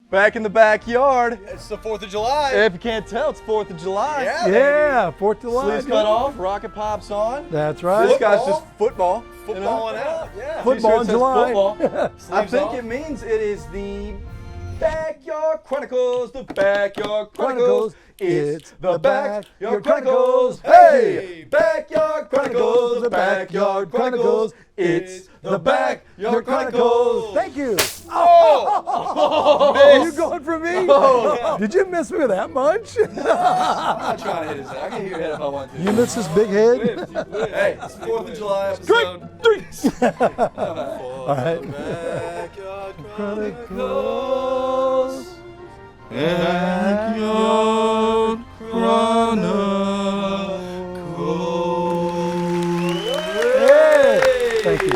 Back in the backyard. It's the 4th of July. If you can't tell, it's 4th of July. Yeah, 4th of July. Sleeves cut off, rocket pops on. That's right. This guy's just football. Footballing out. Yeah. Football in July. Football. I think off. it means it is the Backyard Chronicles. The Backyard Chronicles. It's the Backyard Chronicles. Hey! Backyard Chronicles. The Backyard Chronicles. It's the Backyard Chronicles. Thank you. Oh! Are you going for me? Did you miss me that much? I'm not trying to hit his head. I can hit your head if I want to. You missed this big head? Hey, it's 4th of July episode. All right. Backyard Chronicles. Backyard Chronicles. Hey! Thank you.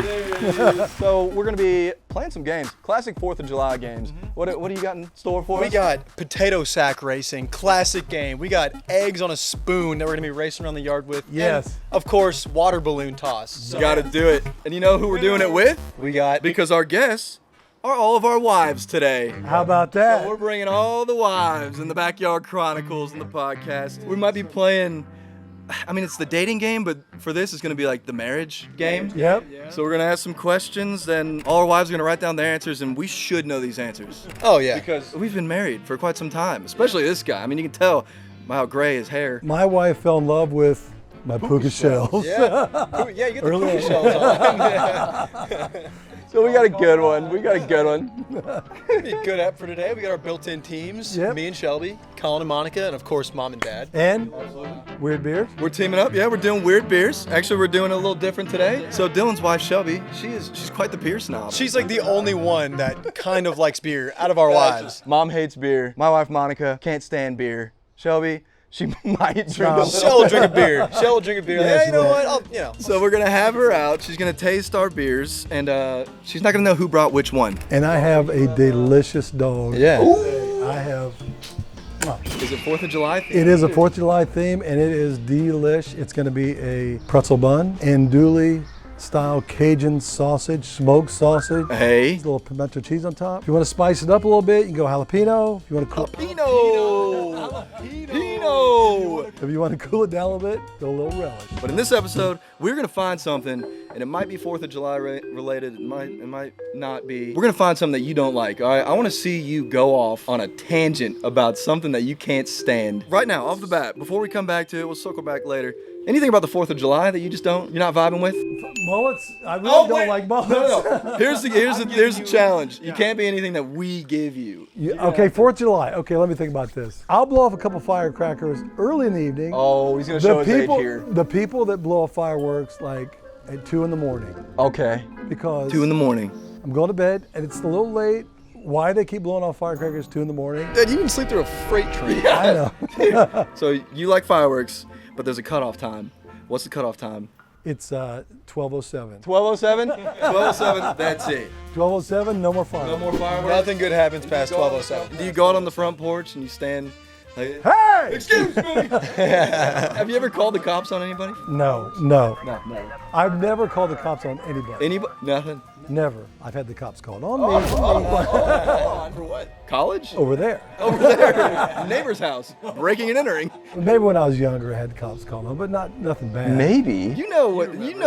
So we're going to be playing some games, classic 4th of July games. What do you got in store for us? We got potato sack racing, classic game. We got eggs on a spoon that we're gonna be racing around the yard with. Yes. And, of course, water balloon toss. So, Got to do it. And you know who we're doing it with? we got Because our guests are all of our wives today. How about that? We're bringing all the wives in the Backyard Chronicles in the podcast. We might be playing, I mean, it's the dating game, but for this, it's going to be like the marriage game. Yep. So we're going to ask some questions, then all our wives are going to write down their answers, and we should know these answers. Oh yeah. Because we've been married for quite some time, especially this guy. I mean, you can tell by how gray his hair. My wife fell in love with my puka shells. Yeah. Yeah, you get the Early puka on. shells on. So we got a good one. Be Be good app for today. We got our built-in teams. Yep. Me and Shelby, Colin and Monica, and of course Mom and Dad. And weird beers. We're teaming up. Yeah, we're doing weird beers. Actually, we're doing a little different today. So Dylan's wife, Shelby, she's quite the beer snob. She's like the only one that kind of likes beer out of our wives. Mom hates beer. My wife, Monica, can't stand beer. Shelby, she might drink a little. Shell will drink a beer. Shell will drink a beer. Yeah, you know what? So we're gonna have her out. She's gonna taste our beers, and she's not gonna know who brought which one. And I have a delicious dog. Yeah. I have. Is it 4th of July? It is a 4th of July theme, and it is delish. It's going to be a pretzel bun, andouille style Cajun sausage, smoked sausage. Hey. A little pimento cheese on top. If you want to spice it up a little bit, you can go jalapeno. If you want to cool, Jalapeno. if you want to cool it down a little bit, go a little relish. But in this episode, we're gonna find something, and it might be 4th of July related. It might not be. We're gonna find something that you don't like. All right. I want to see you go off on a tangent about something that you can't stand. Right now, off the bat, before we come back to it, we'll circle back later. Anything about the 4th of July that you're not vibing with? Mullets? I really don't like mullets. No. Here's the challenge. You can't be anything that we give you. Okay, 4th of July. Okay, let me think about this. I'll blow off a couple firecrackers early in the evening. Oh, he's gonna show his age people, here. the people that blow off fireworks like at 2 in the morning, Okay. because 2 in the morning. I'm going to bed and it's a little late. Why they keep blowing off firecrackers 2 in the morning? Dad, you can sleep through a freight train. I know. So you like fireworks, but there's a cutoff time. What's the cutoff time? It's 12:07. 12:07? 12:07, that's it. 12:07, no more fire. No more fireworks? Nothing good happens past 12:07. Do you go out on the front porch and you stand like, Hey! excuse me? Have you ever called the cops on anybody? No. No. I've never called the cops on anybody. Anybody? Nothing. Never. I've had the cops called on me. For what? College? Over there. Over there. Neighbor's house. Breaking and entering. Maybe when I was younger, I had the cops called on, but nothing bad. Maybe. You know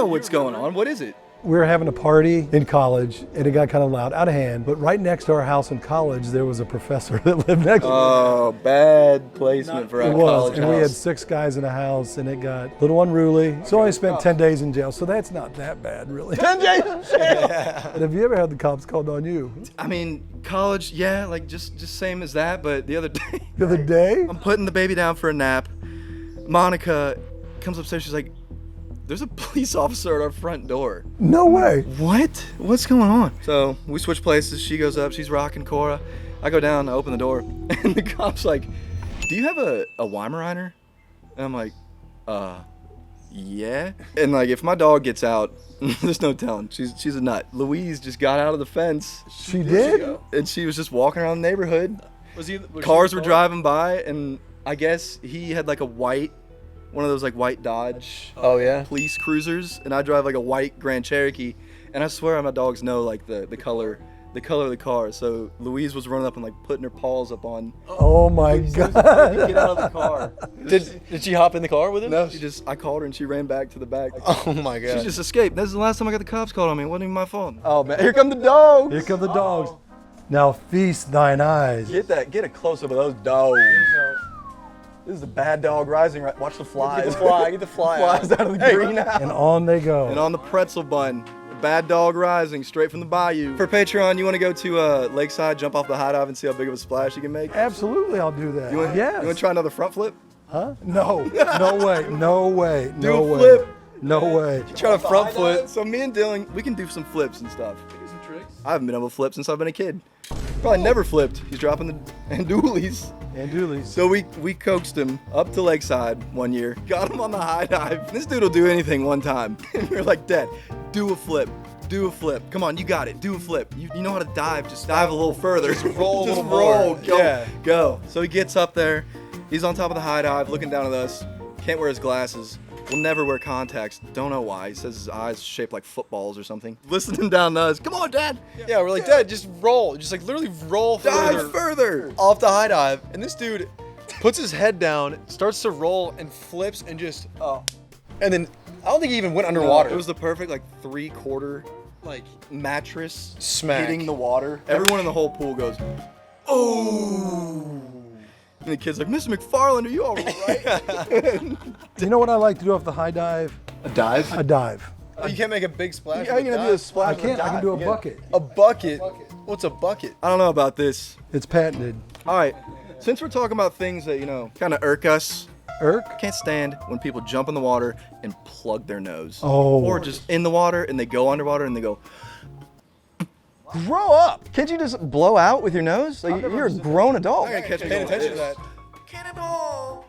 what's going on. What is it? We were having a party in college, and it got kind of loud, out of hand. But right next to our house in college, there was a professor that lived next to me. Oh, bad placement for a It college was, and house. we had 6 guys in a house, and it got a little unruly. So I spent 10 days in jail, so that's not that bad, really. 10 days in jail. But have you ever had the cops called on you? I mean, college, yeah, like just same as that. But the other day, The other day? I'm putting the baby down for a nap. Monica comes upstairs. She's like, "There's a police officer at our front door." No way. What? What's going on? So we switch places. She goes up. She's rocking Cora. I go down. I open the door, and the cop's like, "Do you have a Weimaraner?" And I'm like, yeah. And like, if my dog gets out, there's no telling. She's a nut. Louise just got out of the fence, She did? and she was just walking around the neighborhood. Was Cars were driving by, and I guess he had like one of those like white Dodge Oh yeah. police cruisers, and I drive like a white Grand Cherokee, and I swear my dogs know like the color the color of the car. So Louise was running up and like putting her paws up on. Oh my Get God. out of the car. Did she hop in the car with him? No, I called her and she ran back to the back. Oh my God. She just escaped. This is the last time I got the cops called on me. It wasn't even my fault. Oh man, here come the dogs. Here come the dogs. Now feast thine eyes. Get a close up of those dogs. This is the bad dog rising. Right, watch the flies. Get the fly. Flies out of the greenhouse. And on they go. And on the pretzel bun, the bad dog rising straight from the bayou. For Patreon, you want to go to Lakeside, jump off the high dive, and see how big of a splash you can make? Absolutely, I'll do that. You want to try another front flip? Huh? No. No way. No way. Do No a way. flip. No way. Try to front flip. So me and Dylan, we can do some flips and stuff. I haven't been able to flip since I've been a kid. Probably never flipped. He's dropping the andulies. And doolies. So we coaxed him up to Lakeside one year, got him on the high dive. This dude will do anything one time. And we were like, Dad, do a flip. Do a flip. Come on, you got it. Do a flip. You know how to dive. Just dive a little further. Just roll a Just little roll. more. Go. Yeah. Go. So he gets up there. He's on top of the high dive, looking down at us. Can't wear his glasses. Will never wear contacts. Don't know why. He says his eyes shaped like footballs or something. Listening down to us. Come on, Dad. Yeah, we're like, Dad, just roll. Just like literally roll Dive further. off the high dive. And this dude puts his head down, starts to roll and flips and just, and then I don't think he even went underwater. It was the perfect like 3/4 like mattress Smack. hitting the water. Everyone in the whole pool goes, oh. And the kid's like, Mr. McFarland, are you all right? You know what I like to do off the high dive? A dive? A dive. Oh, you can't make a big splash. How are with you a gonna do a dive. splash? I with a can't. I can dive? do a You bucket. A bucket? What's a bucket? I don't know about this. It's patented. All right, since we're talking about things that, kind of irk us, Irk? can't stand when people jump in the water and plug their nose. Oh. Or just in the water and they go underwater and they go, grow up. Can't you just blow out with your nose? Like, you're a grown adult. I gotta pay attention to that. Cannonball!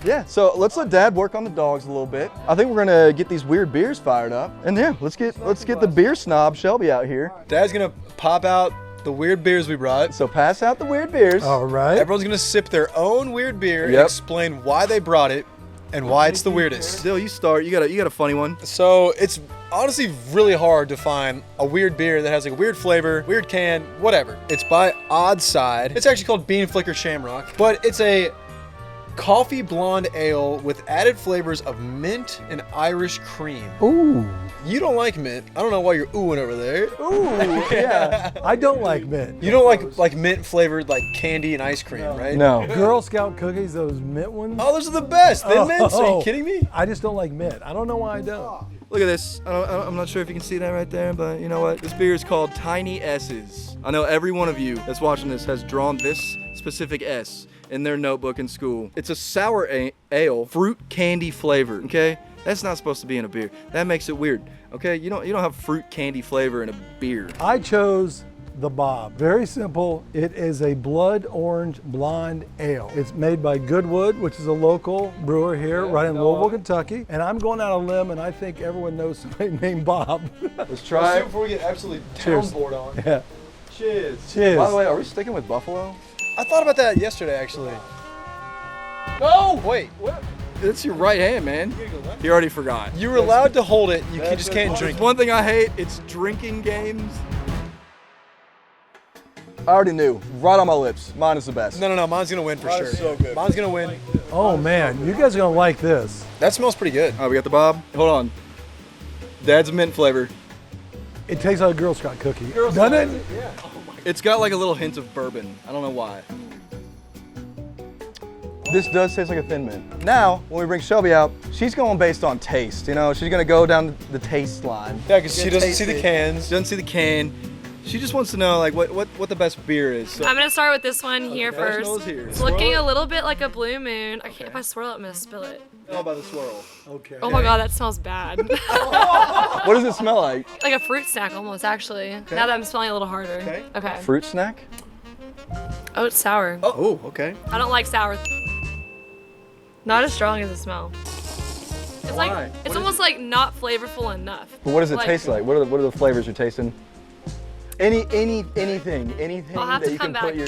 Yeah, so let's let Dad work on the dogs a little bit. I think we're gonna get these weird beers fired up. And yeah, let's get the beer snob Shelby out here. Dad's gonna pop out the weird beers we brought. So pass out the weird beers. All right. Everyone's gonna sip their own weird beer and Yep. explain why they brought it and why it's the weirdest. Still, you start. You got a funny one. So it's honestly really hard to find a weird beer that has like a weird flavor, weird can, whatever. It's by Oddside. It's actually called Bean Flicker Shamrock, but it's a coffee blonde ale with added flavors of mint and Irish cream. Ooh. You don't like mint. I don't know why you're oohing over there. Ooh. Yeah. I don't like mint. You don't like mint flavored like candy and ice cream, right? No. Girl Scout cookies, those mint ones. Oh, those are the best. Thin mints? Are Oh. you kidding me? I just don't like mint. I don't know why I don't. Look at this. I'm not sure if you can see that right there, but you know what? This beer is called Tiny S's. I know every one of you that's watching this has drawn this specific S in their notebook in school. It's a sour ale, fruit candy flavor, okay? That's not supposed to be in a beer. That makes it weird, okay? You don't have fruit candy flavor in a beer. I chose the Bob. Very simple. It is a blood orange blonde ale. It's made by Goodwood, which is a local brewer here right in Louisville, Kentucky. And I'm going out on a limb, and I think everyone knows somebody named Bob. Let's try it. Before we get absolutely Cheers. downboard on. Yeah. Cheers. Cheers. By the way, are we sticking with Buffalo? I thought about that yesterday, actually. No! Wait, what? It's your right hand, man. You already forgot. You were allowed to hold it. You just can't drink There's it. one thing I hate, it's drinking games. I already knew. Right on my lips. Mine is the best. No. Mine's gonna win for sure. so good. Mine's gonna win. Oh man, you guys are gonna like this. That smells pretty good. All right, we got the Bob. Hold on. Dad's mint flavor. It tastes like a Girl Scout cookie. Doesn't it? It's got like a little hint of bourbon. I don't know why. This does taste like a Thin Mint. Now, when we bring Shelby out, she's going based on taste. You know, she's gonna go down the taste line. Yeah, because she Get doesn't see the tasted. cans. She doesn't see the can. She just wants to know like what the best beer is. So I'm gonna start with this one here professional first. is here. It's looking a little bit like a blue moon. I can't. If I swirl it, I'm gonna spill it. How about the swirl? Okay. Oh my god, that smells bad. What does it smell like? Like a fruit snack almost, actually. Now that I'm smelling a little harder. Okay. Fruit snack? Oh, it's sour. Oh, okay. I don't like sour. Not as strong as the smell. It's Why? like it's almost like not flavorful enough. But what does it Like- taste like? What are the flavors you're tasting? Anything I'll have that to you can come put back. your.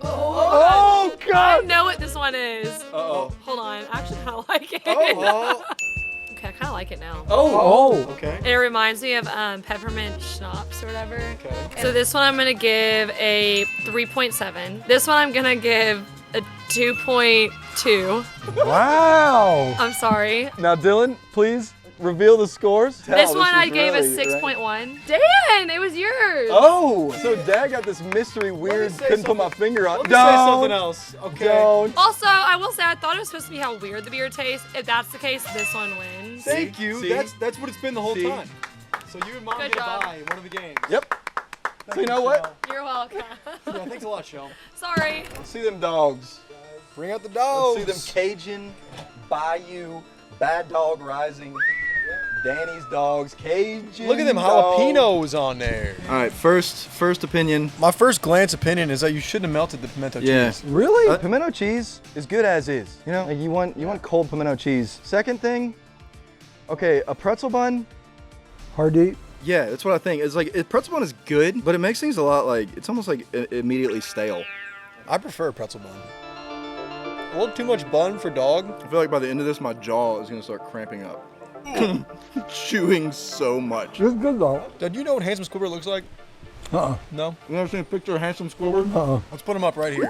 Oh, God! I know what this one is. Uh-oh. Hold on. Actually, I like it. Oh, Okay, I kind of like it now. Oh. Okay. It reminds me of peppermint schnapps or whatever. Okay. So this one I'm gonna give a 3.7. This one I'm gonna give a 2.2. Wow. I'm sorry. Now, Dylan, please reveal the scores. This one I gave a 6.1. Dan, it was yours. Oh, so Dad got this mystery weird, say couldn't put my finger on. Let me say something else. Okay. Don't. Also, I will say I thought it was supposed to be how weird the beer tastes. If that's the case, this one wins. Thank you. See? That's what it's been the whole See? time. So you and Mom Good get a job. buy in one of the games. Yep. So you know what? You're welcome. Yeah, thanks a lot, Shell. Sorry. Let's see them dogs. Bring out the dogs. Let's see them Cajun, Bayou, Bad Dog Rising, Danny's Dogs, Cajun. Look at them dogs. jalapenos on there. All right, first opinion. My first glance opinion is that you shouldn't have melted the pimento Yeah. cheese. Really? Pimento cheese is good as is. You know, like you want cold pimento cheese. Second thing, okay, a pretzel bun. Hard to eat. Yeah, that's what I think. It's like pretzel bun is good, but it makes things a lot like it's almost like immediately stale. I prefer pretzel bun. A little too much bun for dog. I feel like by the end of this, my jaw is gonna start cramping up. Chewing so much. It's good though. Did you know what handsome Squidward looks like? No. You ever seen a picture of handsome Squidward? Let's put him up right here.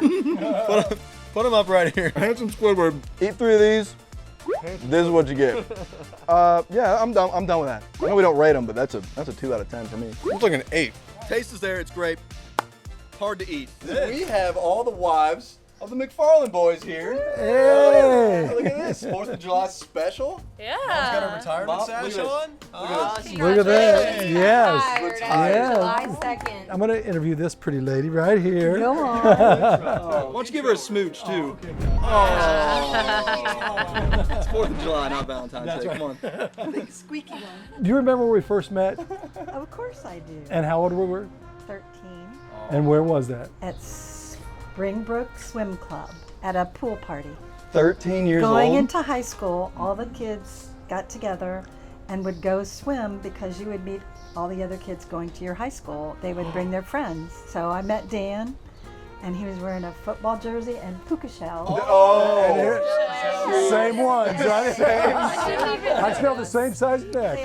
put him up right here. Handsome Squidward. Eat 3 of these. This is what you get. Yeah, I'm done. I'm done with that. I know we don't rate them, but that's a 2 out of 10 for me. Looks like an 8. Taste is there. It's great. Hard to eat. We have all the wives of the McFarland boys here. Hey. Look at this 4th of July special. Yeah. Got a retirement Mom, sash look at on? Look at that. Yes. Retired Yes. July 2nd. I'm going to interview this pretty lady right here. Come on. Why don't you give her a smooch too? It's 4th of July, not Valentine's Day. Come on. Squeaky one. Do you remember when we first met Of course I do. and how old we were? 13 And where was that? at Springbrook Swim Club at a pool party. 13 years Going old. into high school, all the kids got together and would go swim because you would meet all the other kids going to your high school. They would bring their friends. So I met Dan, and he was wearing a football jersey and puka shell. Same ones, right? I smell the same size neck.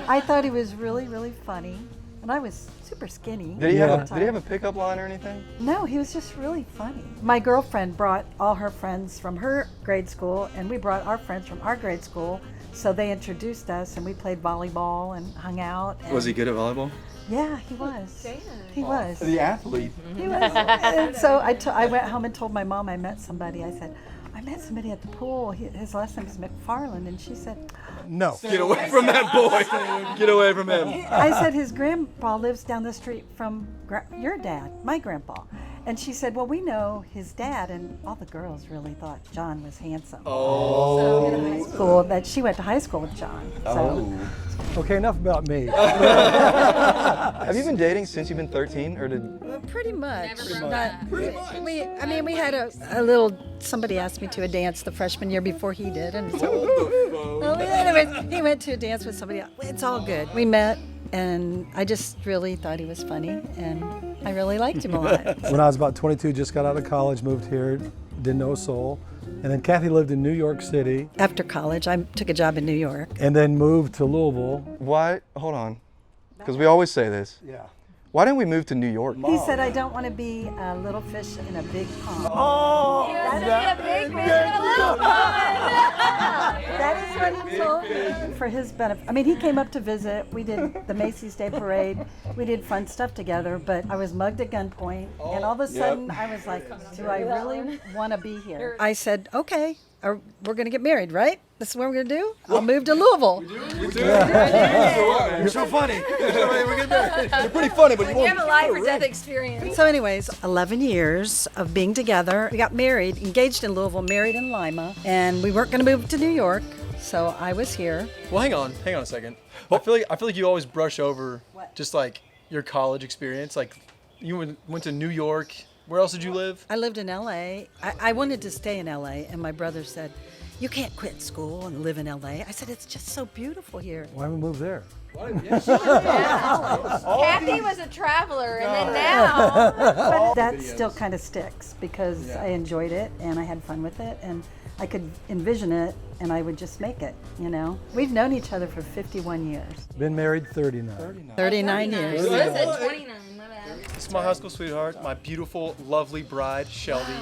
I thought he was really, really funny, and I was super skinny. Did he Yeah. have a pickup line or anything? No, he was just really funny. My girlfriend brought all her friends from her grade school, and we brought our friends from our grade school. So they introduced us, and we played volleyball and hung out. And Was he good at volleyball? Yeah, he was. He was. The athlete. He was. And so I went home and told my mom I met somebody. I said, I met somebody at the pool. His last name is McFarland, and she said, No. Get away from that boy. Get away from him. I said, his grandpa lives down the street from your dad, my grandpa. And she said, well, we know his dad, and all the girls really thought John was handsome. So in high school, that she went to high school with John. So Okay, enough about me. Have you been dating since you've been 13, or did? pretty much. Pretty much. We had a little. Somebody asked me to a dance the freshman year before he did, and so anyways, he went to a dance with somebody else. It's all good. We met, and I just really thought he was funny, and I really liked him a lot. When I was about 22, just got out of college, moved here, didn't know a soul. And then Kathy lived in New York City After college, I took a job in New York. and then moved to Louisville. Why? Hold on. Because we always say this. Yeah. Why didn't we move to New York? He said, I don't want to be a little fish in a big pond. Oh, That is what he told me for his benefit. I mean, he came up to visit. We did the Macy's Day Parade. We did fun stuff together, but I was mugged at gunpoint. And all of a sudden, I was like, do I really want to be here? I said, okay, we're going to get married, right? This is what we're going to do? I'll move to Louisville. You're so funny. You're pretty funny, but You have a life or death experience. So anyways, 11 years of being together. We got married, engaged in Louisville, married in Lima, and we weren't going to move to New York, so I was here. Well, hang on a second. I feel like you always brush over just like your college experience. Like you went to New York. Where else did you live? I lived in LA. I wanted to stay in LA, and my brother said, you can't quit school and live in LA. I said, it's just so beautiful here. why haven't we moved there? Kathy was a traveler, and then now. But that still kind of sticks because I enjoyed it and I had fun with it. And I could envision it and I would just make it, you know. We've known each other for 51 years. Been married 39. 39 years. I said 29, my bad. This is my high school sweetheart, my beautiful, lovely bride, Shelby.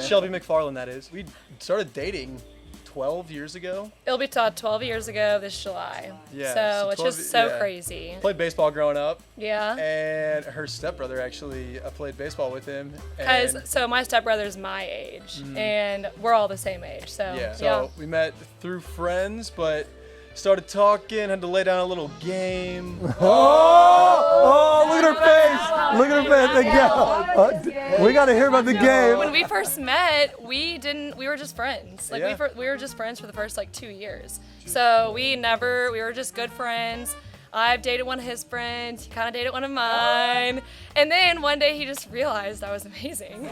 Shelby McFarland, that is. We started dating 12 years ago. It'll be 12 years ago this July. Yeah, So so it's 12 just so yeah. crazy. Played baseball growing up, Yeah. and her stepbrother actually played baseball with him. Because and- so my stepbrother's my age, and we're all the same age. So Yeah. So we met through friends, but started talking, had to lay down a little game. Oh, look at her face. Look at her face. The game. We got to hear about the game. When we first met, we were just friends. Like Yeah. we were just friends for the first like 2 years. So we were just good friends. I've dated one of his friends. He kind of dated one of mine. And then one day he just realized I was amazing.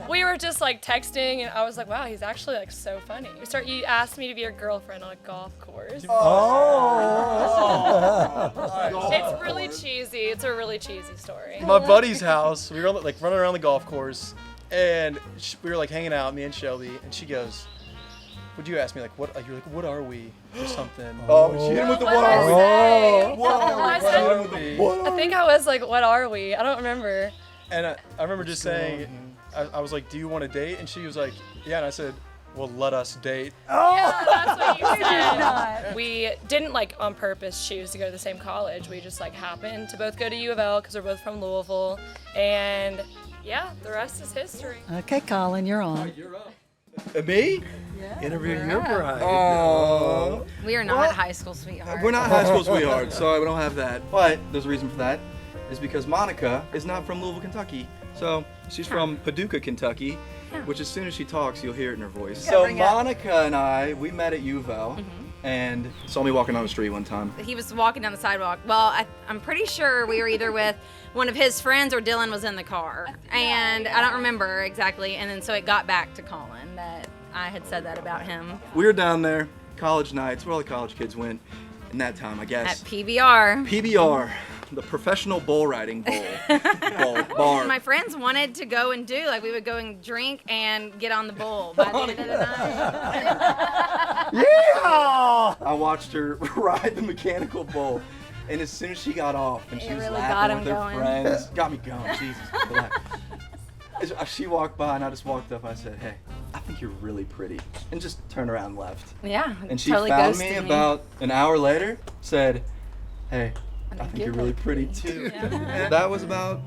We were just like texting, and I was like, wow, he's actually like so funny. He asked me to be your girlfriend on a golf course. It's really cheesy. It's a really cheesy story. My buddy's house. We were like running around the golf course, and we were like hanging out, me and Shelby, and she goes, "Would you ask me like what?" You're like, "What are we?" or something. Oh, she hit him with the What what did I are we? say? What are we? I She hit him with the what I think I was like, what are we? I don't remember. And I remember just saying, I was like, "Do you want to date?" And she was like, "Yeah." And I said, "Well, let us date." Yeah, that's what you said. We didn't like on purpose choose to go to the same college. We just like happened to both go to U of L because we're both from Louisville. And yeah, the rest is history. Okay, Colin, you're on. Me? Interview your bride. Oh. We are not high school sweethearts. We're not high school sweethearts, so we don't have that. But there's a reason for that. Is because Monica is not from Louisville, Kentucky. So she's from Paducah, Kentucky, which as soon as she talks, you'll hear it in her voice. So bring it up. Monica and I, we met at U of L, and saw me walking down the street one time. He was walking down the sidewalk. Well, I'm pretty sure we were either with one of his friends or Dylan was in the car. And I don't remember exactly. And then so it got back to Colin that I had said that about him. We were down there, college nights, where all the college kids went in that time, I At guess. PBR. PBR, the Professional Bull Riding Bowl bar. My friends wanted to go and do, like we would go and drink and get on the bull by the end of the night. Yeah! I watched her ride the mechanical bull, and as soon as she got off and she It was really got laughing him with her going. friends, got me going. Jesus, relax. She walked by and I just walked up. I said, "Hey, I think you're really pretty," and just turned around and left. Yeah. And she totally found ghosted me about an hour later. Said, "Hey, I think you're you're really pretty too." And that was about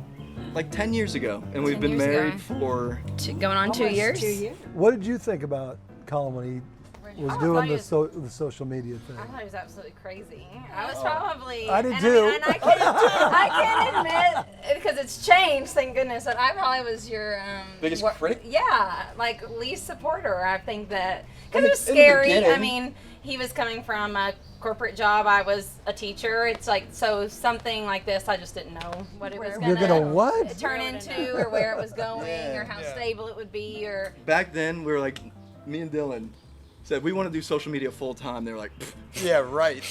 like 10 years ago, and we've 10 been years married ago. for. Going on 2 years. 2 years. What did you think about Colin when he was I doing thought he the was- social media thing? I thought he was absolutely crazy. I was probably. I did and too. I mean, and I can admit, because it's changed, thank goodness, that I probably was your Biggest wor- critic? Yeah, like least supporter. I think that because In it the- was in the scary. I beginning. mean, he was coming from a corporate job. I was a teacher. It's like so something like this. I just didn't know what it was You're gonna what? turn into, or where it was going, Yeah. or how stable it would be, or. Back then, we were like, me and Dylan said we want to do social media full time. They were like, "Pfft, Yeah, right.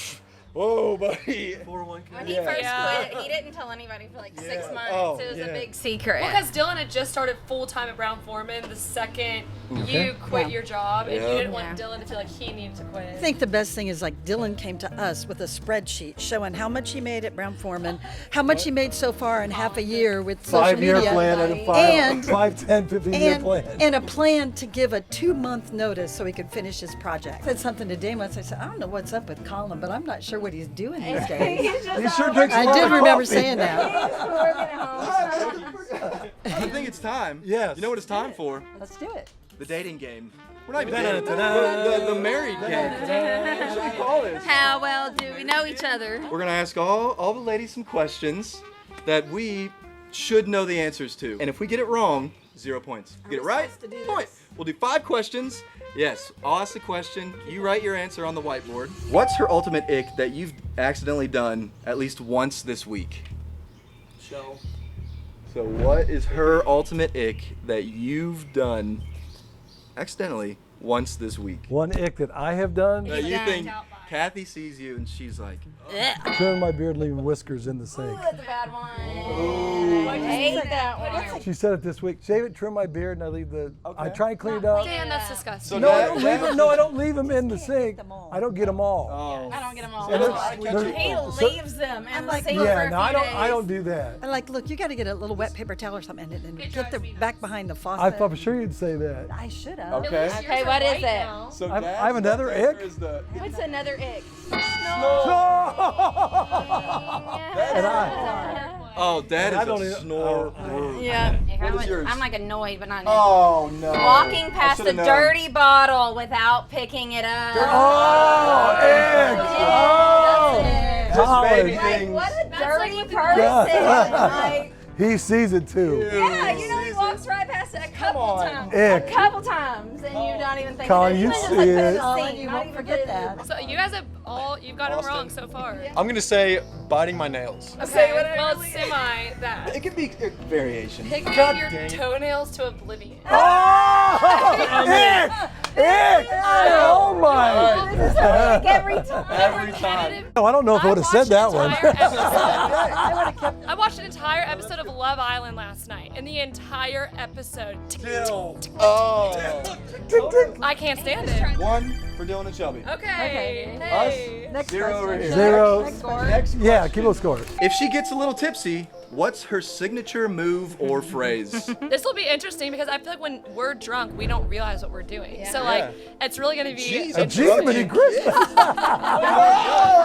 "Whoa, buddy." When he Yeah. first Yeah. quit, he didn't tell anybody for like 6 Yeah. months. Oh, It was yeah. a big secret. Because Dylan had just started full time at Brown Foreman the second you quit your job, and you Yeah. didn't want Yeah. Dylan to feel like he needed to quit. I think the best thing is like Dylan came to us with a spreadsheet showing how much he made at Brown Foreman, how much he made so far in half a year with social 5-year media, plan and a And- 5, 10, 15-year plan. and a plan to give a 2-month notice so he could finish his project. I said something to Dane once. I said, I don't know what's up with Colin, but I'm not sure what he's doing these days. He sure drinks a I lot did of remember coffee. saying that. I think it's time. Yes. You know what it's time for? Let's do it. The dating game. We're not even Da-da, dating. da-da. The married game. What should we call this? How well do we know each other? We're gonna ask all the ladies some questions that we should know the answers to. And if we get it wrong, 0 points. Get it right? Point. We'll do 5 questions. Yes, I'll ask the question. You write your answer on the whiteboard. What's her ultimate ick that you've accidentally done at least once this week? So what is her ultimate ick that you've done accidentally once this week? One ick that I have done. That you think Kathy sees you and she's like, Trimming my beard, leaving whiskers in the sink. That's a bad one. I hate that one. She said it this week. Shave it, trim my beard, and I leave the. I try and clean it up. Dan, that's disgusting. No, I don't leave them. No, I don't leave them in the sink. I don't get them all. I don't get them all. There's- He leaves them in the sink for Yeah, a no, few I don't. days. I don't do that. And like, look, you got to get a little wet paper towel or something and get the back behind the faucet. I thought for sure you'd say that. I should have. okay. Okay, what is it? So I have another ick. What's another ick? And I. Oh, Dad I is don't a even- snore. Yeah. What is yours? I'm like annoyed, but not annoyed. Oh no. Walking past should've a known. dirty bottle without picking it up. Oh, ick. Oh. Just baby Colin. things. What a That's dirty like person. Like, He sees it too. yeah, you know he walks right past it a couple times. Ick. A couple times, and you don't even think Colin, of it. you Even just see like put it. in the Colin, sink, you not won't even forget put it in that. So you guys have you've got them wrong so far. I'm gonna say biting my nails. Okay, well, it's semi that. It could be a variation. Picking God your dang it. toenails to oblivion. Oh! Ick! Ick! Oh my! Every time. Every time. No, I don't know if I would have said that one. I watched an entire episode of Love Island last night, and the entire episode. Oh. I can't stand it. 1 for Dylan and Shelby. Okay. Us? Hey. Next 0 over question. here. 0. Next Yeah, keep those scores. If she gets a little tipsy, what's her signature move or phrase? This will be interesting because I feel like when we're drunk, we don't realize what we're doing. So like, it's really gonna be. Jeez, A Jiminy Christmas!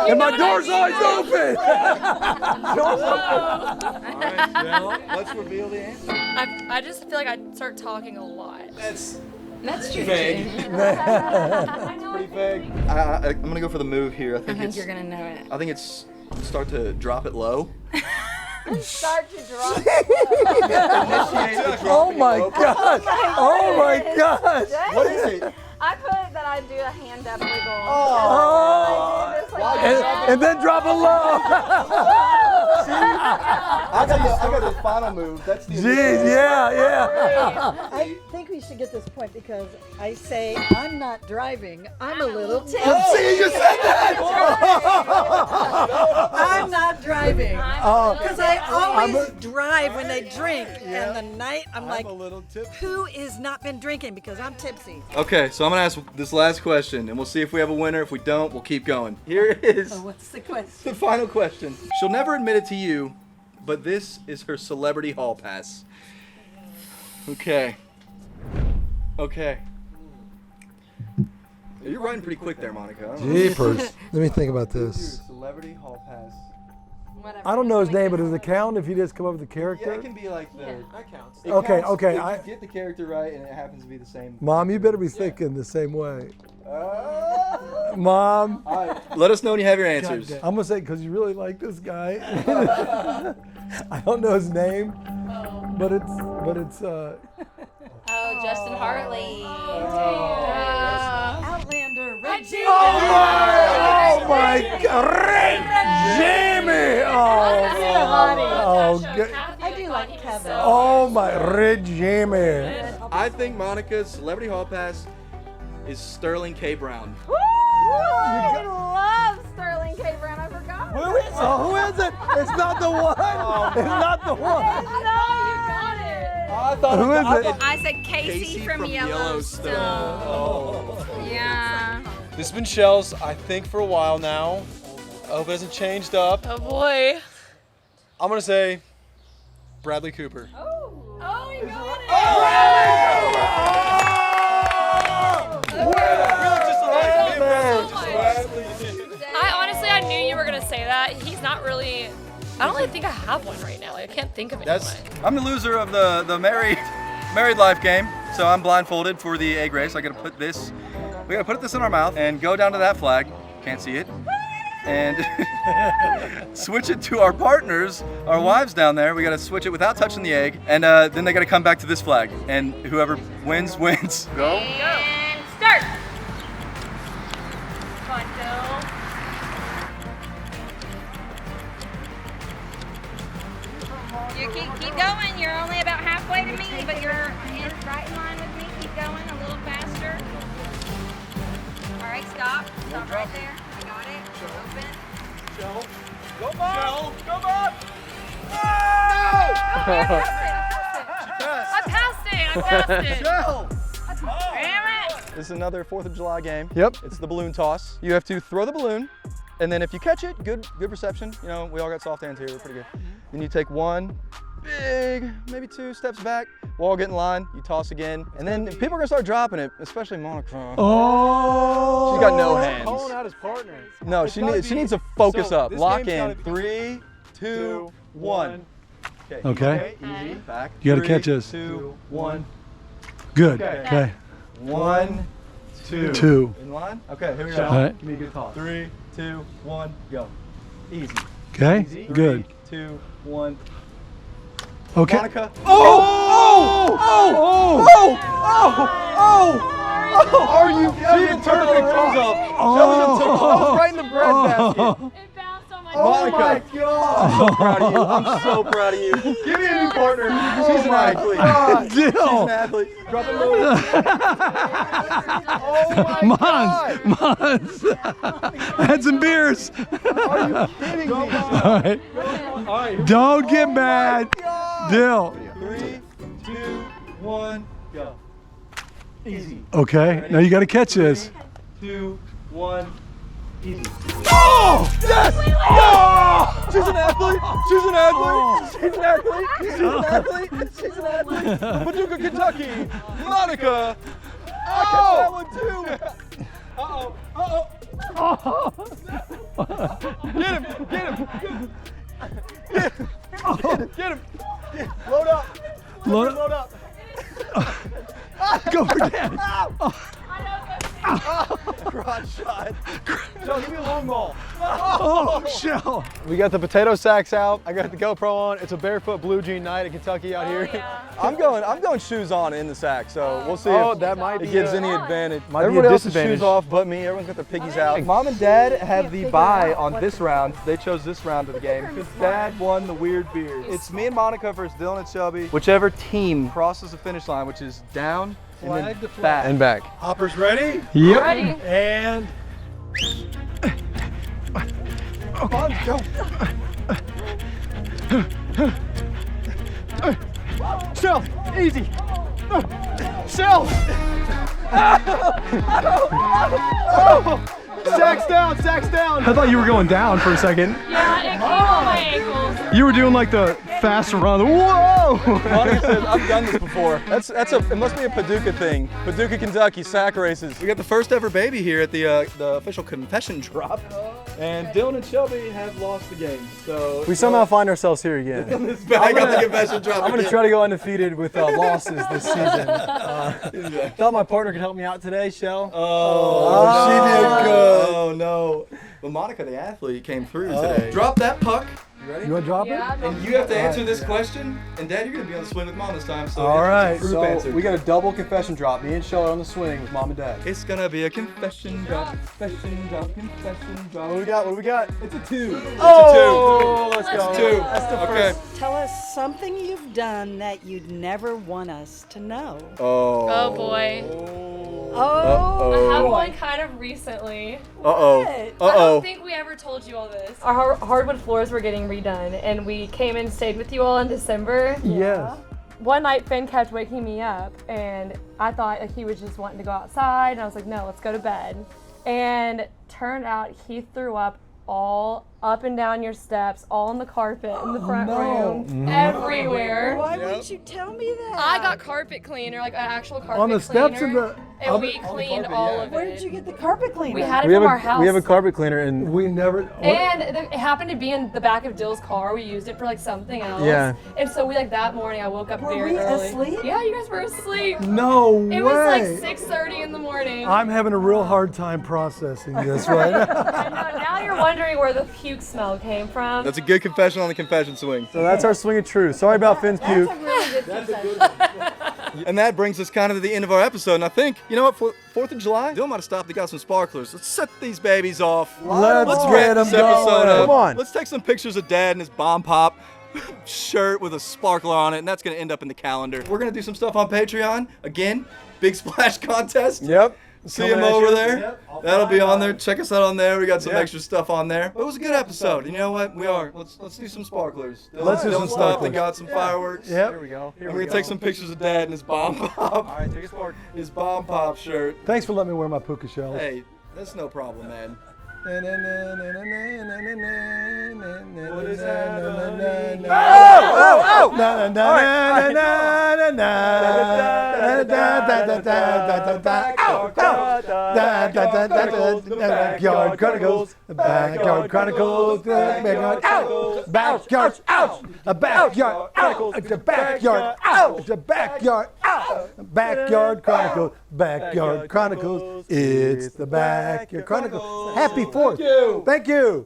And my door's always open! Door's open. All right, well, let's reveal the answer. I just feel like I start talking a lot. That's true. vague. Pretty vague. I'm gonna go for the move here. I think I think it's. you're gonna know it. I think it's start to drop it low. Start to drop. Initiate the Oh dropping my low. gosh! Oh my gosh! What is it? I put that I do a hand up wiggle. Oh! And then drop it low! I got the final move. That's the. Jeez, yeah. I think we should get this point because I say I'm not driving. I'm a little See, you said that! I'm not driving. Oh, Because I always drive when they drink. And the night I'm like, a little tip. who has not been drinking? Because I'm tipsy. Okay, so I'm gonna ask this last question, and we'll see if we have a winner. If we don't, we'll keep going. Here it is. What's the question? The final question. She'll never admit it to you, but this is her celebrity hall pass. Okay. Okay. You're writing pretty quick there, Monica. I don't know. Jeepers. Let me think about this. Celebrity hall pass. Whatever. I don't know his name, but does it count if you just come up with the Yeah, it character? can be like the. That counts. It Okay, counts okay, if I- you get the character right, and it happens to be the same. Mom, you better be thinking the same way. Mom. All right. Let us know when you have your answers. I'm gonna say because you really like this guy. I don't know his name, but it's Oh, Justin Hartley. Outlander, Reggie. Oh my God, Jamie! Oh, good. I do like Kevin. Oh my, Red Jamie. I think Monica's celebrity hall pass is Sterling K. Brown. I love Sterling K. Brown. I forgot. Who is it? It's not the one. It's not the one. I thought Who is it? I said Casey, from Yellowstone. Oh. Yeah. This has been Shells, I think, for a while now. I hope it hasn't changed up. Oh boy. I'm gonna say Bradley Cooper. Oh, you got it. I knew you were gonna say that. He's not really. I don't really think I have one right now. Like, I can't think of anyone. I'm the loser of the married life game, so I'm blindfolded for the egg race. We gotta put this in our mouth and go down to that flag. Can't see it. And switch it to our partners, our wives down there. We gotta switch it without touching the egg, and then they gotta come back to this flag, and whoever wins wins. Go. And start. Come on, Phil. You keep going. You're only about halfway to me, but you're right in line with me. Keep going a little faster. All right, stop. Stop right there. I got Go, Mom! Go, Mom! I passed it. Shell! Damn it. This is another 4th of July game. Yep. It's the balloon toss. You have to throw the balloon, and then if you catch it, good reception. You know, we all got soft hands here, we're pretty good. Then you take one big, maybe 2 steps back. We'll all get in line, you toss again, and then people are gonna start dropping it, especially Monica. Oh! She's got no hands. Calling out his partner. No, It's she gotta needs be- to focus so up. this Lock game's in. gotta be 3, 2, 1. Okay. Easy. Back. You gotta 3, catch this. 2, 1. Good. Okay. Okay. 1, 2. 2. In line? Okay, here we go. All right. Give me a good toss. 3, 2, 1, go. Easy. Okay. Easy. Good. 3, 2, 1. Okay. Monica. Oh! Oh! Oh! Oh! Oh! Are you kidding? She turned the clothes off. That was right in the bread basket. It bounced on my Monica. board. I'm so proud of you. I'm so proud of you. Give me a new partner. She's an athlete. She's Dill. an athlete. Drop a little. Oh my Mons. God. Had some beers. Are you kidding me? All right. All right. Don't get mad. Dill. 3, 2, 1, go. Easy. Okay. Now you got to catch this. 2, 1. Easy. Oh! Yes! Oh! She's an athlete. She's an athlete. She's an athlete. She's an athlete. She's an athlete. Paducah, Kentucky. Monica. I catch that one too. Uh-oh. Uh-oh. Get him. Get him. Get him. Get him. Load up. Load Load up. Go for daddy. Crotch shot. Joe, give me a long ball. Oh, shell. We got the potato sacks out. I got the GoPro on. It's a barefoot blue jean night in Kentucky out here. I'm going shoes on in the sack, so we'll see Oh, if that might it be gives a- any advantage. Might be a Everybody else has disadvantage. shoes off but me. Everyone's got their piggies out. Mom and Dad have the bye on this round. They chose this round of the game because Dad won the weird beard. It's me and Monica versus Dylan and Shelby. Whichever team crosses the finish line, which is down and then Flag to flag. back. And back. Hoppers ready? Yep. Ready. And Come on, go. Shell, easy. Shell. Sacks down, sacks down. I thought you were going down for a second. Yeah, it came on my ankles. You were doing like the fast run. Whoa! Monica said, I've done this before. It must be a Paducah thing. Paducah, Kentucky, sack races. We got the first ever baby here at the official confession drop. And Dylan and Shelby have lost the game. So We somehow find ourselves here again. I got the confession drop. I'm gonna try to go undefeated with losses this season. Thought my partner could help me out today, Shell. Oh, she did good. Oh no. But Monica, the athlete, came through today. Drop that puck. You ready? You want to drop Yeah, it? And you have to answer this question. And Dad, you're gonna be on the swing with Mom this time. So All right. Group So answer. we got a double confession drop. Me and Shell are on the swing with Mom and Dad. It's gonna be a confession drop, confession drop, confession drop. What do we got? What do we got? It's a 2. Oh, let's go. It's a 2. That's the Okay. Tell us something you've done that you'd never want us to know. Oh. Oh boy. Oh, I have one kind of recently. Uh-oh. I Uh-oh. don't think we ever told you all this. Our hardwood floors were getting redone, and we came and stayed with you all in December. Yes. One night, Finn kept waking me up, and I thought like he was just wanting to go outside, and I was like, no, let's go to bed. And turned out he threw up all up and down your steps, all on the carpet in the front room, everywhere. why would you tell me that? I got carpet cleaner, like an actual carpet On the steps cleaner, of the- and we cleaned all of Where it. did you get the carpet cleaner? We had it We from have our house. we have a carpet cleaner and We never. And it happened to be in the back of Dill's car. We used it for like something else. Yeah. And so we like that morning I woke up Were very we early. asleep? Yeah, you guys were asleep. No It way. was like 6:30 in the morning. I'm having a real hard time processing this right now. I know, now you're wondering where the puke smell came from. That's a good confession on the confession swing. so that's our swing of truth. Sorry about Finn's puke. That's a really good confession. And that brings us kind of to the end of our episode. And I think, you know what, for 4th of July, Dylan might have stopped. He got some sparklers. Let's set these babies off. Let's wrap get 'em this episode going. up. Come on. Let's take some pictures of Dad in his bomb pop shirt with a sparkler on it, and that's going to end up in the calendar. We're going to do some stuff on Patreon. Again, Big Splash contest. Yep. See Coming him at over you. there. Yep, I'll That'll be find on there. out. Check us out on there. We got some Yeah. extra stuff on there. But it was a good episode. You know what? We are. Let's do some sparklers. Let's do some Dylan stopped and sparklers. got some fireworks. Yep. Here we go. Here And we we're go. gonna take some pictures of Dad in his bomb pop. All right, take a spark. His bomb pop shirt. Thanks for letting me wear my puka shells. Hey, that's no problem, man. What is happening? Oh! Backyard Chronicles. Backyard Chronicles. Backyard. Ouch! A backyard. Ouch! It's a backyard. Ouch! It's a backyard. Ouch! Backyard Chronicles. Backyard Chronicles. It's the Backyard Chronicles. Happy 4th. Thank you.